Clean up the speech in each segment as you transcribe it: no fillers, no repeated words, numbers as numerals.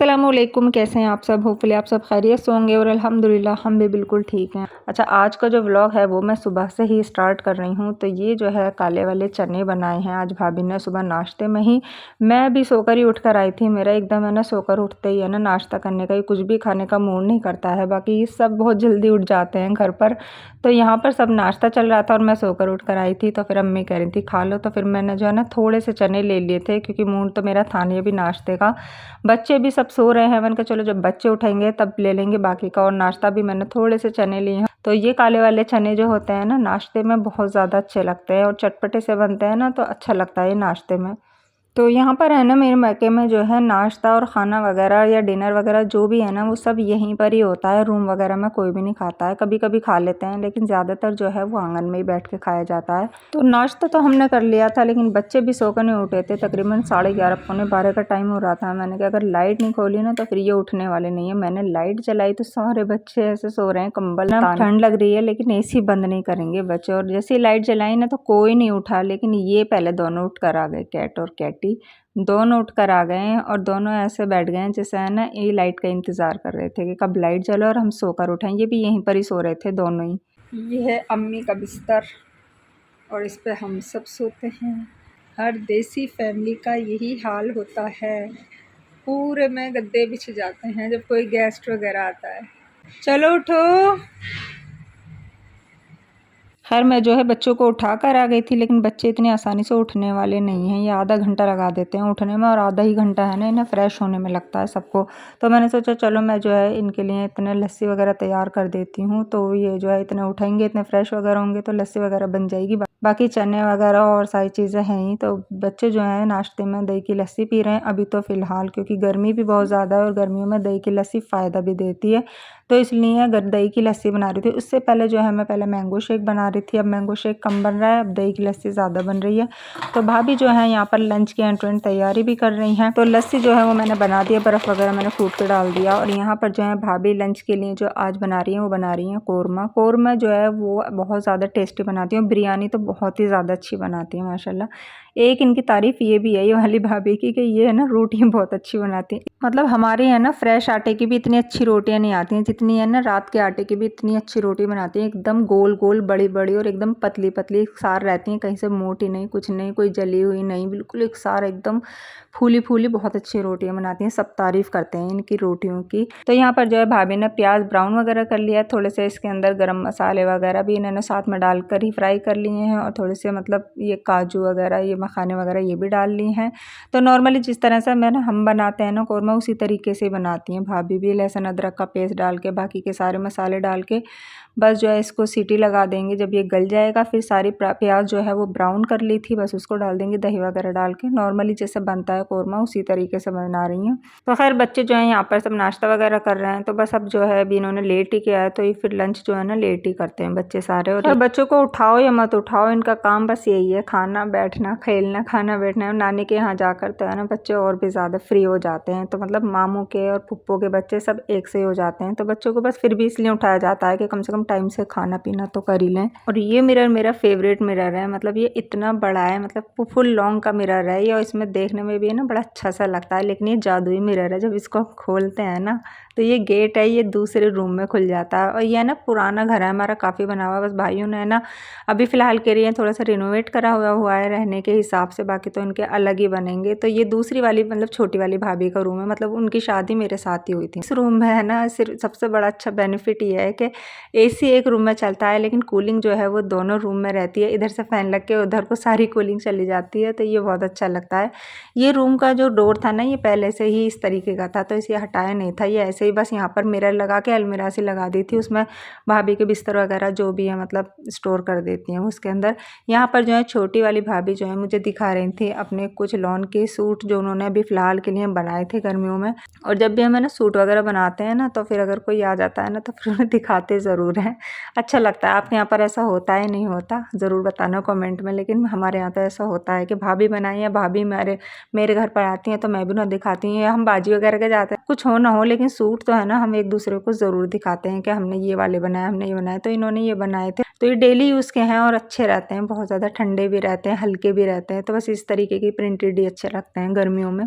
अस्सलामुअलैकुम, कैसे हैं आप सब। होपफुली आप सब खैरियत से होंगे और अल्हम्दुलिल्लाह हम भी बिल्कुल ठीक हैं। अच्छा, आज का जो व्लॉग है वो मैं सुबह से ही स्टार्ट कर रही हूँ। तो ये जो है काले वाले चने बनाए हैं आज भाभी ने सुबह नाश्ते में ही। मैं भी सोकर ही उठ कर आई थी। मेरा एकदम है ना सोकर उठते ही है ना नाश्ता करने का ही कुछ भी खाने का मूड नहीं करता है। बाकी सब बहुत जल्दी उठ जाते हैं घर पर। तो यहाँ पर सब नाश्ता चल रहा था और मैं सोकर उठ कर आई थी। तो फिर अम्मी कह रही थी खा लो। तो फिर मैंने जो है ना थोड़े से चने ले लिए थे क्योंकि मूड तो मेरा था नहीं अभी नाश्ते का। बच्चे भी सब सो रहे हैं। मैंने कहा चलो जब बच्चे उठेंगे तब ले लेंगे बाकी का। और नाश्ता भी मैंने थोड़े से चने लिए हैं। तो ये काले वाले चने जो होते हैं ना नाश्ते में बहुत ज़्यादा अच्छे लगते हैं और चटपटे से बनते हैं ना तो अच्छा लगता है ये नाश्ते में। तो यहाँ पर है ना मेरे मायके में जो है नाश्ता और ख़ाना वगैरह या डिनर वगैरह जो भी है ना वो सब यहीं पर ही होता है। रूम वगैरह में कोई भी नहीं खाता है। कभी कभी खा लेते हैं लेकिन ज़्यादातर जो है वो आंगन में ही बैठ के खाया जाता है। तो नाश्ता तो हमने कर लिया था लेकिन बच्चे भी सोकर नहीं उठे थे। तकरीबन 11:30 पौने 12 का टाइम हो रहा था। मैंने कहा अगर लाइट नहीं खोली ना तो फिर ये उठने वाले नहीं है। मैंने लाइट जलाई तो सारे बच्चे ऐसे सो रहे हैं, कंबल ना ठंड लग रही है लेकिन एसी बंद नहीं करेंगे बच्चे। और जैसे ही लाइट जलाई ना तो कोई नहीं उठा लेकिन ये पहले दोनों उठ कर आ गए, कैट और कैटी दोनों उठ कर आ गए हैं। और दोनों ऐसे बैठ गए हैं जैसे है ना ये लाइट का इंतज़ार कर रहे थे कि कब लाइट जले और हम सोकर उठें। ये भी यहीं पर ही सो रहे थे दोनों ही। ये है अम्मी का बिस्तर और इस पे हम सब सोते हैं। हर देसी फैमिली का यही हाल होता है। पूरे में गद्दे बिछ जाते हैं जब कोई गेस्ट वगैरह आता है। चलो उठो। खैर मैं जो है बच्चों को उठा कर आ गई थी लेकिन बच्चे इतनी आसानी से उठने वाले नहीं हैं। ये आधा घंटा लगा देते हैं उठने में और आधा ही घंटा है ना इन्हें फ्रेश होने में लगता है सबको। तो मैंने सोचा चलो मैं जो है इनके लिए इतने लस्सी वगैरह तैयार कर देती हूँ। तो ये जो है इतने उठेंगे इतने फ्रेश वगैरह होंगे तो लस्सी वगैरह बन जाएगी। बाकी चने वगैरह और सारी चीज़ें हैं ही। तो बच्चे जो हैं नाश्ते में दही की लस्सी पी रहे हैं अभी तो फ़िलहाल, क्योंकि गर्मी भी बहुत ज़्यादा है और गर्मियों में दही की लस्सी फ़ायदा भी देती है। तो इसलिए अगर दही की लस्सी बना रही थी। उससे पहले जो है मैं पहले मैंगो शेक बना रही थी। अब मैंगो शेक कम बन रहा है, अब दही की लस्सी ज़्यादा बन रही है। तो भाभी जो है यहाँ पर लंच की एंड तैयारी भी कर रही हैं। तो लस्सी जो है वो मैंने बना दिया, बर्फ़ वगैरह मैंने फूट के डाल दिया। और यहाँ पर जो है भाभी लंच के लिए जो आज बना रही हैं वो बना रही हैं कौरमा। कौरमा जो है वो बहुत ज़्यादा टेस्टी बनाती हैं। बिरयानी तो बहुत ही ज़्यादा अच्छी बनाती हैं माशाल्लाह। एक इनकी तारीफ़ ये भी है ये वाली भाभी की कि ये है ना रोटियाँ बहुत अच्छी बनाती हैं। मतलब हमारे यहाँ ना फ्रेश आटे की भी इतनी अच्छी रोटियाँ नहीं आती हैं जितनी है ना रात के आटे की भी इतनी अच्छी रोटी बनाती हैं। एकदम गोल गोल बड़ी बड़ी और एकदम पतली पतली एकसार रहती हैं, कहीं से मोटी नहीं, कुछ नहीं, कोई जली हुई नहीं, बिल्कुल एकसार एकदम फूली फूली बहुत अच्छी रोटियाँ बनाती हैं। सब तारीफ़ करते हैं इनकी रोटियों की। तो यहाँ पर जो है भाभी ने प्याज ब्राउन वगैरह कर लिया है। थोड़े से इसके अंदर गरम मसाले वगैरह भी इन्होंने साथ में डालकर ही फ्राई कर लिए हैं। और थोड़े से मतलब ये काजू वगैरह ये मखाने वगैरह ये भी डाल लिए हैं। तो नॉर्मली जिस तरह से हम बनाते हैं ना कौरमा उसी तरीके से बनाती हैं भाभी भी। लहसुन अदरक का पेस्ट डाल के बाकी के सारे मसाले डाल के बस जो है इसको सीटी लगा देंगे। जब ये गल जाएगा फिर सारी प्याज जो है वो ब्राउन कर ली थी बस उसको डाल देंगे दही वगैरह डाल के। नॉर्मली जैसे बनता है कौरमा उसी तरीके से बना रही हैं। तो खैर बच्चे जो हैं यहाँ पर सब नाश्ता वगैरह कर रहे हैं। तो बस अब जो है अभी इन्होंने लेट ही किया है तो ये फिर लंच जो है ना लेट ही करते हैं बच्चे सारे। और बच्चों को उठाओ या मत उठाओ इनका काम बस यही है, खाना बैठना, खेलना, खाना बैठना। नानी के यहाँ जाकर तो है ना बच्चे और भी ज़्यादा फ्री हो जाते हैं। तो मतलब मामू के और पुप्पो के बच्चे सब एक से ही हो जाते हैं। तो बच्चों को बस फिर भी इसलिए उठाया जाता है कि कम से कम टाइम से खाना पीना तो कर ही लें। और ये मिरर मेरा फेवरेट मिरर है। मतलब ये इतना बड़ा है, मतलब फुल लॉन्ग का मिरर है ये। और इसमें देखने में भी है ना बड़ा अच्छा सा लगता है। लेकिन ये जादुई मिरर है, जब इसको खोलते हैं ना तो ये गेट है ये दूसरे रूम में खुल जाता है। और ये है ना पुराना घर है हमारा, काफ़ी बना हुआ। बस भाइयों ने है ना अभी फ़िलहाल के लिए थोड़ा सा रिनोवेट करा हुआ है रहने के हिसाब से। बाकी तो इनके अलग ही बनेंगे। तो ये दूसरी वाली मतलब छोटी वाली भाभी का रूम है। मतलब उनकी शादी मेरे साथ ही हुई थी। इस रूम में है ना सिर्फ सबसे बड़ा अच्छा बेनिफिट ये है कि एसी एक रूम में चलता है लेकिन कूलिंग जो है वो दोनों रूम में रहती है। इधर से फ़ैन लग के उधर को सारी कूलिंग चली जाती है। तो ये बहुत अच्छा लगता है। ये रूम का जो डोर था ना ये पहले से ही इस तरीके का था तो इसे हटाया नहीं था। ये ऐसे ही बस यहाँ पर मिरर लगा के अलमीरा से लगा दी थी। उसमें भाभी के बिस्तर वगैरह जो भी है मतलब स्टोर कर देती हैं उसके अंदर। यहाँ पर जो है छोटी वाली भाभी जो है मुझे दिखा रही थी अपने कुछ लॉन के सूट जो उन्होंने अभी फ़िलहाल के लिए बनाए थे गर्मियों में। और जब भी हम है ना सूट वगैरह बनाते हैं ना तो फिर अगर कोई आ जाता है ना तो फिर उन्हें दिखाते ज़रूर हैं। अच्छा लगता है। आपके यहाँ पर ऐसा होता है नहीं होता ज़रूर बताना कमेंट में। लेकिन हमारे यहाँ तो ऐसा होता है कि भाभी बनाई है, भाभी मेरे घर पर आती हैं तो मैं भी उन्हें दिखाती हूँ। या हम बाजी वगैरह के जाते हैं कुछ हो ना हो लेकिन सूट तो है ना हम एक दूसरे को ज़रूर दिखाते हैं कि हमने ये वाले बनाए, हमने ये बनाए। तो इन्होंने ये बनाए थे तो ये डेली यूज़ के हैं और अच्छे रहते हैं, बहुत ज़्यादा ठंडे भी रहते हैं, हल्के भी रहते हैं। तो बस इस तरीके की प्रिंटेड ही अच्छे लगते हैं गर्मियों में।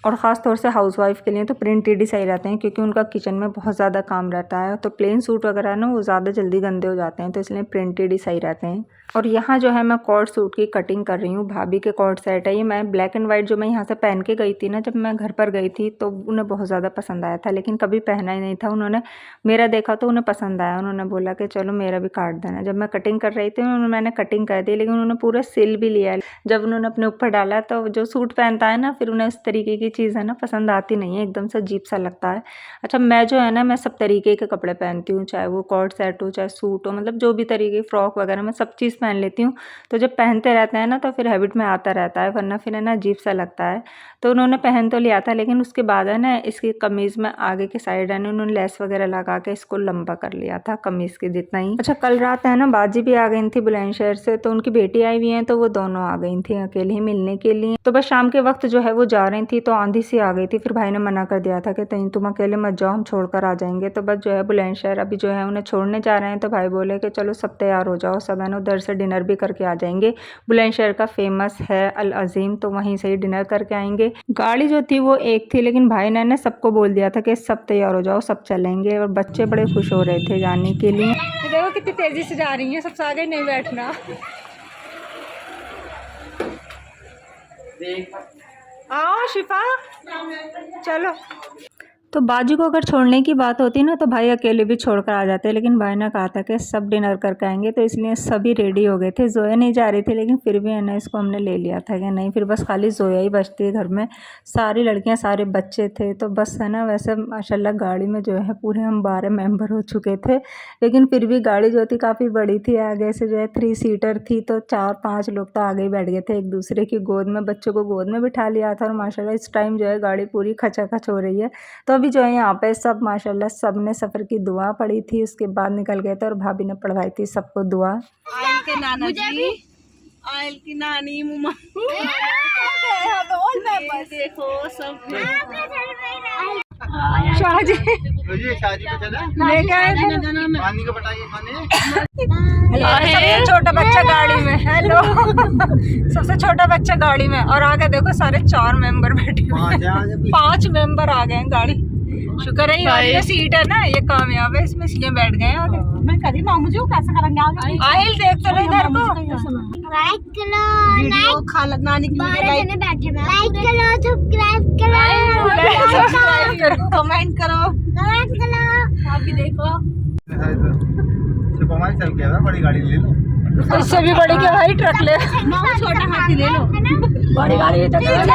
और ख़ास तौर से हाउसवाइफ़ के लिए तो प्रिंटेड ही सही रहते हैं, क्योंकि उनका किचन में बहुत ज़्यादा काम रहता है। तो प्लेन सूट वगैरह ना वो ज़्यादा जल्दी गंदे हो जाते हैं, तो इसलिए प्रिंटेड ही सही रहते हैं। और यहाँ जो है मैं कॉर्ड सूट की कटिंग कर रही हूँ। भाभी के कॉर्ड सेट है ये। मैं ब्लैक एंड वाइट जो मैं यहाँ से पहन के गई थी ना, जब मैं घर पर गई थी तो उन्हें बहुत ज़्यादा पसंद आया था, लेकिन कभी पहना ही नहीं था। उन्होंने मेरा देखा तो उन्हें पसंद आया, उन्होंने बोला कि चलो मेरा भी काट देना। जब मैं कटिंग कर रही थी मैंने कटिंग कर दी, लेकिन उन्होंने पूरा सिल भी लिया। जब उन्होंने अपने ऊपर डाला तो जो सूट पहनता है ना, फिर उन्हें उस तरीके की चीज़ है ना पसंद आती नहीं है, एकदम से अजीब सा लगता है। अच्छा, मैं जो है ना मैं सब तरीके के कपड़े पहनती हूँ, चाहे वो कॉर्ड सेट हो चाहे सूट हो, मतलब जो भी तरीके फ्रॉक वगैरह मैं सब चीज़ पहन लेती हूँ। तो जब पहनते रहते हैं ना तो फिर हैबिट में आता रहता है, वरना फिर है ना अजीब सा लगता है। तो उन्होंने पहन तो लिया था, लेकिन उसके बाद है ना इसकी कमीज़ में आगे के साइड है ना उन्होंने लेस वगैरह लगा के इसको लंबा कर लिया था, कमीज़ के जितना ही। अच्छा, कल रात है ना बाजी भी आ गई थी बुलंदशहर से, तो उनकी बेटी आई हुई है, तो वो दोनों आ गई थी अकेले ही मिलने के लिए। तो बस शाम के वक्त जो है वो जा रही थी, तो आंधी सी आ गई थी। फिर भाई ने मना कर दिया था कि नहीं तुम अकेले मत जाओ, हम छोड़कर आ जाएंगे। तो बस जो है बुलंदशहर अभी जो है उन्हें छोड़ने जा रहे हैं। तो भाई बोले कि चलो सब तैयार हो जाओ, सब है ना उधर से डिनर भी करके आ जाएंगे। बुलंदशहर का फेमस है अल अजीम, तो वहीं से ही डिनर करके आएंगे। गाड़ी जो थी वो एक थी, लेकिन भाई ने सबको बोल दिया था कि सब तैयार हो जाओ, सब चलेंगे। और बच्चे बड़े खुश हो रहे थे जाने के लिए। देखो कितनी तेजी से जा रही है, सबसे आगे नहीं बैठना। आओ शिफा, चलो। तो बाजू को अगर छोड़ने की बात होती ना तो भाई अकेले भी छोड़कर आ जाते, लेकिन भाई ने कहा था कि सब डिनर करके आएंगे, तो इसलिए सभी रेडी हो गए थे। जोया नहीं जा रही थी, लेकिन फिर भी है ना इसको हमने ले लिया था कि नहीं, फिर बस खाली जोया ही बचती है घर में। सारी लड़कियां सारे बच्चे थे, तो बस है ना वैसे माशाल्लाह गाड़ी में जो है पूरे हम 12 मेंबर हो चुके थे, लेकिन फिर भी गाड़ी जो थी काफ़ी बड़ी थी। आगे से जो है 3 सीटर थी, तो 4-5 लोग तो आगे ही बैठ गए थे एक दूसरे की गोद में, बच्चों को गोद में बिठा लिया था। और माशाल्लाह इस टाइम जो है गाड़ी पूरी खचाखच हो रही है। तो अभी जो है यहाँ पे सब माशाल्लाह सब ने सफ़र की दुआ पढ़ी थी, उसके बाद निकल गए थे, और भाभी ने पढ़वाई थी सबको दुआ। आयल के नाना जी, आयल की नानी मुमा, देखो सब शाहजी लेके आए थे पानी का बताइए सबसे छोटा बच्चा गाड़ी में। हेलो सबसे छोटा बच्चा गाड़ी में, और आगे देखो सारे 4 मेंबर बैठे हुए, 5 मेंबर आ गए हैं गाड़ी। शुक्र है ये सीट है ना, ये कामयाब है, इसमें सीटें बैठ गए हैं आगे। मैं कभी मुझे कैसे करेंगे आगे? आइल देख चलो इधर को, लाइक करो, खाला नानी की वीडियो बैठे में लाइक करो, सब्सक्राइब करो, कमेंट करो, आप भी देखो। बड़ी गाड़ी ले लो, इससे भी बड़ी क्या भाई, ट्रक ले, छोटा हाथी ले लो, बड़ी गाड़ी है तो छोटा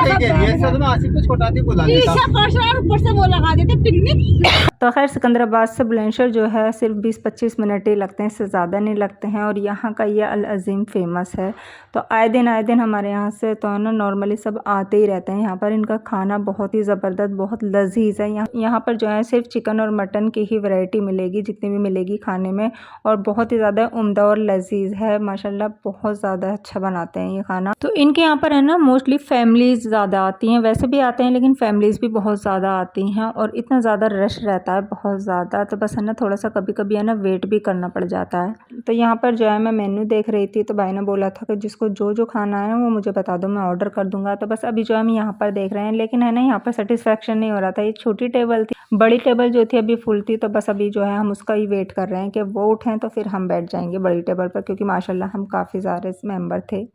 हाथी बोला ऊपर से वो लगा देते पिकनिक। तो खैर सिकंदराबाद से बुलंदशहर जो है सिर्फ 20-25 मिनट ही लगते हैं, इससे ज़्यादा नहीं लगते हैं। और यहाँ का ये अल अज़ीम फेमस है, तो आए दिन हमारे यहाँ से तो ना नॉर्मली सब आते ही रहते हैं यहाँ पर। इनका खाना बहुत ही ज़बरदस्त, बहुत लजीज है। यहाँ पर जो है सिर्फ चिकन और मटन की ही वैरायटी मिलेगी, जितनी भी मिलेगी खाने में, और बहुत ही ज़्यादा उम्दा और लजीज है माशाल्लाह, बहुत ज़्यादा अच्छा बनाते हैं ये खाना। तो इनके यहाँ पर है ना मोस्टली फैमिलीज़ ज़्यादा आती हैं, वैसे भी आते हैं लेकिन फैमिलीज़ भी बहुत ज़्यादा आती हैं, और इतना ज़्यादा रश रहता है बहुत ज़्यादा, तो बस है ना थोड़ा सा कभी कभी है ना वेट भी करना पड़ जाता है। तो यहाँ पर जो है मैं मेन्यू देख रही थी, तो भाई ने बोला था कि जिसको जो खाना है ना वो मुझे बता दो, मैं ऑर्डर कर दूंगा। तो बस अभी जो हम यहाँ पर देख रहे हैं, लेकिन है ना यहाँ पर सेटिस्फेक्शन नहीं हो रहा था। ये छोटी टेबल थी, बड़ी टेबल जो थी अभी फुल थी, तो बस अभी जो है हम उसका ही वेट कर रहे हैं कि वो उठें तो फिर हम बैठ जाएंगे बड़ी टेबल पर, क्योंकि माशाल्लाह हम काफ़ी सारे मेंबर थे।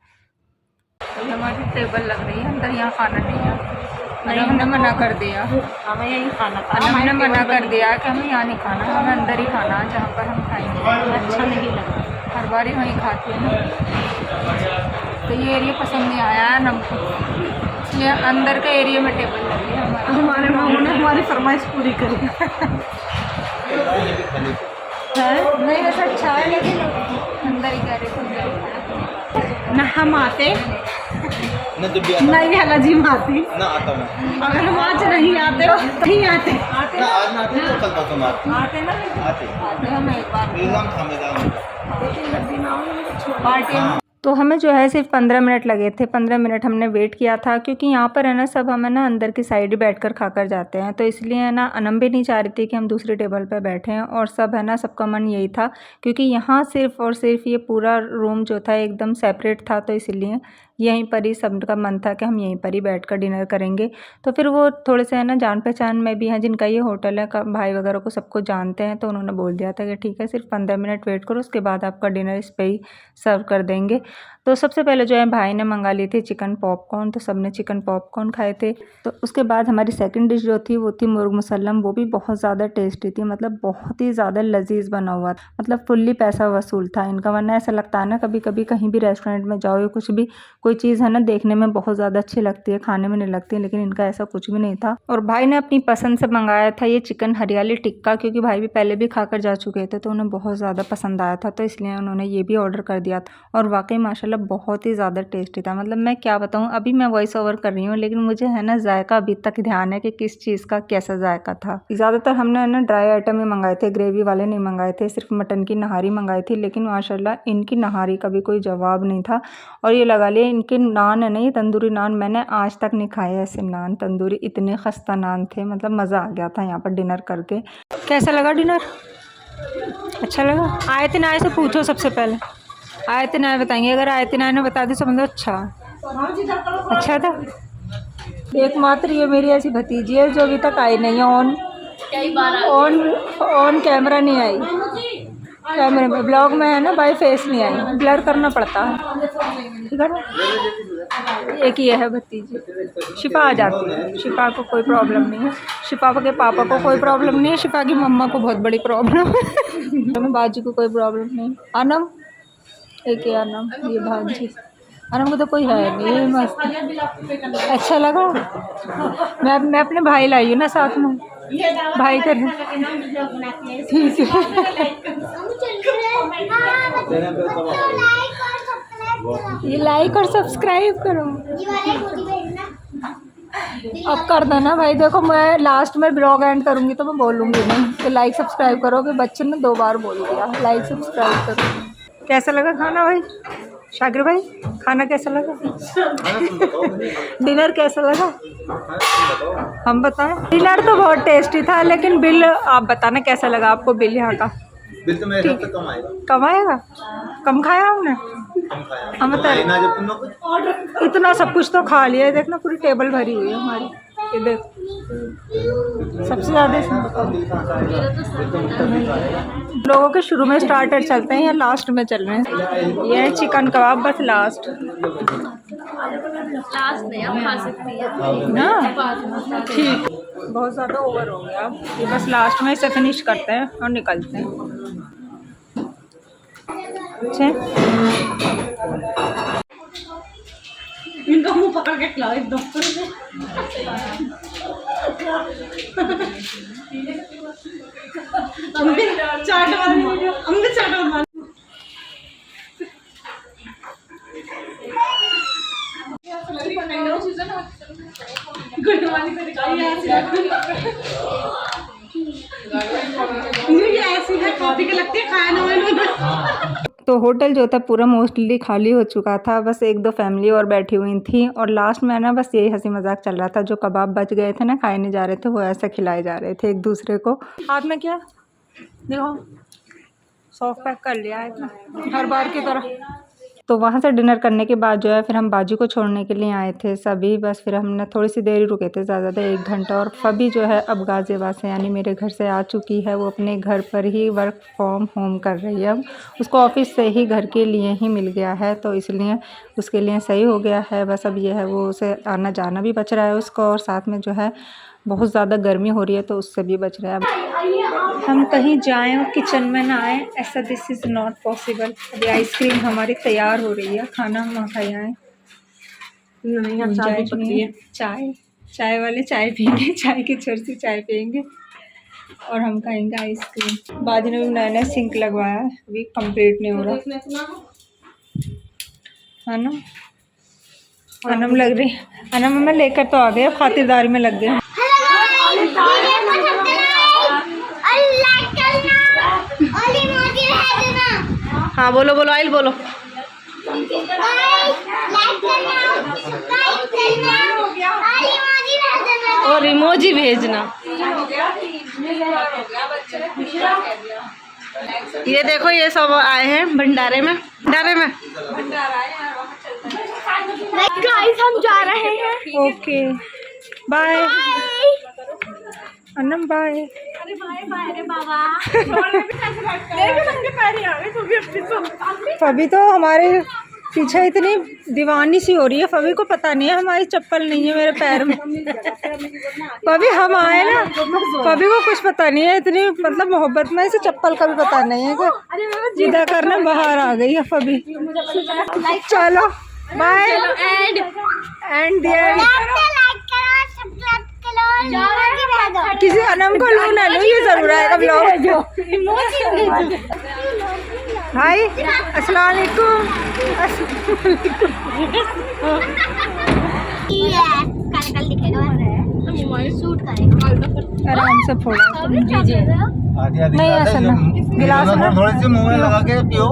तो हमारी टेबल लग रही है, अंदर यहाँ खाना नहीं है, हमने मना कर दिया, हमें यही खाना था, हमने मना कर दिया कि हमें यहाँ नहीं खाना, हमें अंदर ही खाना है जहाँ पर हम खाएंगे। अच्छा नहीं लगा, हर बार ही वहीं खाते हैं ना, तो ये एरिया पसंद नहीं आया है हमको, ये अंदर का एरिया में टेबल लगी है हमारे मामू ने हमारी फरमाइश पूरी करी है। नहीं वैसे अच्छा है, लेकिन अंदर ही कह रहे थे न हम आते नहीं हला जी आती ना आता मैं, अगर हम आज नहीं आते हो नहीं आते ना आज ना आते तो कल परसों आते आते ना, आते हम एक बार हम थामेदार पार्टी तो हमें जो है सिर्फ 15 मिनट लगे थे। 15 मिनट हमने वेट किया था, क्योंकि यहाँ पर है ना सब हमें ना अंदर की साइड ही बैठकर खाकर जाते हैं, तो इसलिए है ना अनम भी नहीं चाह रही थी कि हम दूसरी टेबल पर बैठे हैं, और सब है ना सबका मन यही था, क्योंकि यहाँ सिर्फ और सिर्फ ये पूरा रूम जो था एकदम सेपरेट था, तो इसलिए यहीं पर ही सबका मन था कि हम यहीं पर ही बैठकर डिनर करेंगे। तो फिर वो थोड़े से है ना जान पहचान में भी हैं जिनका ये होटल है, भाई वगैरह को सबको जानते हैं, तो उन्होंने बोल दिया था कि ठीक है सिर्फ 15 मिनट वेट करो, उसके बाद आपका डिनर इस पर ही सर्व कर देंगे। तो सबसे पहले जो है भाई ने मंगा ली थी चिकन पॉपकॉर्न, तो सबने चिकन पॉपकॉर्न खाए थे। तो उसके बाद हमारी सेकंड डिश जो थी वो थी मुर्ग मुसल्लम। वो भी बहुत ज़्यादा टेस्टी थी, मतलब बहुत ही ज़्यादा लजीज बना हुआ था, मतलब फुल्ली पैसा वसूल था इनका। वरना ऐसा लगता है ना कभी कभी कहीं भी रेस्टोरेंट में जाओ या कुछ भी कोई चीज़ है ना देखने में बहुत ज़्यादा अच्छी लगती है, खाने में नहीं लगती, लेकिन इनका ऐसा कुछ भी नहीं था। और भाई ने अपनी पसंद से मंगाया था ये चिकन हरियाली टिक्का, क्योंकि भाई भी पहले भी खाकर जा चुके थे, तो उन्हें बहुत ज़्यादा पसंद आया था, तो इसलिए उन्होंने ये भी ऑर्डर कर दिया था। और वाकई माशाल्लाह बहुत ही ज़्यादा टेस्टी था। मतलब मैं क्या बताऊँ, अभी मैं वॉइस ओवर कर रही हूँ, लेकिन मुझे है ना जायका अभी तक ध्यान है कि किस चीज़ का कैसा जायका था। ज़्यादातर हमने है ना ड्राई आइटम ही मंगाए थे, ग्रेवी वाले नहीं मंगाए थे, सिर्फ मटन की नहारी मंगाई थी, लेकिन माशाल्लाह इनकी नहारी का भी कोई जवाब नहीं था। और ये लगा लिया इनके नान है ना, ये तंदूरी नान, मैंने आज तक नहीं खाए ऐसे नान तंदूरी, इतने खस्ता नान थे, मतलब मज़ा आ गया था यहाँ पर डिनर करके। कैसा लगा डिनर? अच्छा लगा? आए थे ना, आए से पूछो सबसे पहले, आए थे ना बताएंगे, अगर आए थे ना ने बता दी समझो अच्छा था। एकमात्र ये मेरी ऐसी भतीजी है जो अभी तक आई नहीं है, ऑन कैमरा नहीं आई, कैमरे में ब्लॉग में है ना बाई फेस नहीं आई, ब्लर करना पड़ता है, ठीक है ना। एक ये है भतीजी, शिफा आ जाती है, शिफा को कोई प्रॉब्लम नहीं है, शिफा के पापा को कोई प्रॉब्लम नहीं है, शिफा की मम्मा को बहुत बड़ी प्रॉब्लम है, बाजू को कोई प्रॉब्लम नहीं। अनम एक ही अनम, ये भाजी अनम को तो कोई है नहीं, मस्त अच्छा लगा। मैं अपने भाई लाई हूँ ना साथ में, भाई कर ठीक है। ये लाइक और सब्सक्राइब करो, अब कर देना भाई। देखो मैं लास्ट में ब्लॉग एंड करूँगी तो मैं बोलूँगी नहीं कि लाइक सब्सक्राइब करोगे, बच्चे ने 2 बार बोल दिया लाइक सब्सक्राइब करो। कैसा लगा खाना भाई? शाकिर भाई खाना कैसा लगा? डिनर कैसा लगा? हम बताएं? डिनर तो बहुत टेस्टी था, लेकिन बिल आप बताना कैसा लगा आपको? बिल यहाँ का बिल तो मेरे हिसाब से कम आएगा। कम आएगा? कम खाया हमने, हम बताए इतना सब कुछ तो खा लिया। देखना पूरी टेबल भरी हुई है हमारी, ये देख सबसे ज़्यादा लोगों के शुरू में स्टार्टर चलते हैं या लास्ट में चल रहे हैं। ये है चिकन कबाब, बस लास्ट नहीं आप खा सकती है ना, ठीक। बहुत ज़्यादा ओवर हो गया, ये बस लास्ट में इसे फिनिश करते हैं और निकलते हैं। अच्छा इनका मुंह पकड़ के खिलाओ एकदम। चाट वाली ऐसी है कॉफी के लगती है खाना। तो होटल जो था पूरा मोस्टली खाली हो चुका था, बस 1-2 फैमिली और बैठी हुई थी, और लास्ट में ना बस यही हंसी मजाक चल रहा था। जो कबाब बच गए थे ना, खाए नहीं जा रहे थे, वो ऐसे खिलाए जा रहे थे एक दूसरे को। हाथ में क्या देखो सॉफ्ट पैक कर लिया है हर बार की तरह। तो वहाँ से डिनर करने के बाद जो है फिर हम बाजू को छोड़ने के लिए आए थे सभी, बस फिर हमने थोड़ी सी देर ही रुके थे, ज़्यादा 1 घंटा। और फबी जो है अब गाज़ियाबाद से यानी मेरे घर से आ चुकी है, वो अपने घर पर ही वर्क फ्रॉम होम कर रही है। अब उसको ऑफिस से ही घर के लिए ही मिल गया है, तो इसलिए उसके लिए सही हो गया है। बस अब ये है वो उसे आना जाना भी बच रहा है उसको, और साथ में जो है बहुत ज़्यादा गर्मी हो रही है तो उससे भी बच रहा है। हम कहीं जाएं और किचन में ना आए, ऐसा दिस इज़ नॉट पॉसिबल। अभी आइसक्रीम हमारी तैयार हो रही है, खाना हम वहाँ खाई आए नहीं, चाय वाले चाय पियेंगे, चाय की चर्ची चाय पियेंगे और हम खाएंगे आइसक्रीम। बाजी ने भी नया सिंक लगवाया है, अभी कंप्लीट नहीं हो रहा है ना। अनम लग रही, अनम में लेकर तो आ गए, खातिरदारी में लग गए। हाँ बोलो बोलो आइल बोलो। और इमोजी भेजना। ये देखो ये सब आए हैं भंडारे में। गाइस हम जा रहे हैं। Okay bye Annam bye. अरे बाय बाय रे बाबा। देखो नंगे पैर ही आ गए फबी तो हमारे पीछे इतनी दीवानी सी हो रही है। फबी को पता नहीं है हमारी चप्पल नहीं है मेरे पैर में। फबी हम आए ना, फबी को कुछ पता नहीं है, इतनी मतलब मोहब्बत में इसे चप्पल का भी पता नहीं है कि जिदा करना बाहर आ गई है फबी। चलो बाय एंड किसी अनम को लो ना लो, ये जरूर आएगा ब्लॉग। हाय अस्सलाम वालेकुम। कल दिखेगा सूट करेगा आराम से फोड़ा तुम। जी आधी आधी नहीं ऐसा ना, गिलास ना थोड़ी सी मुंह में लगा के पियो।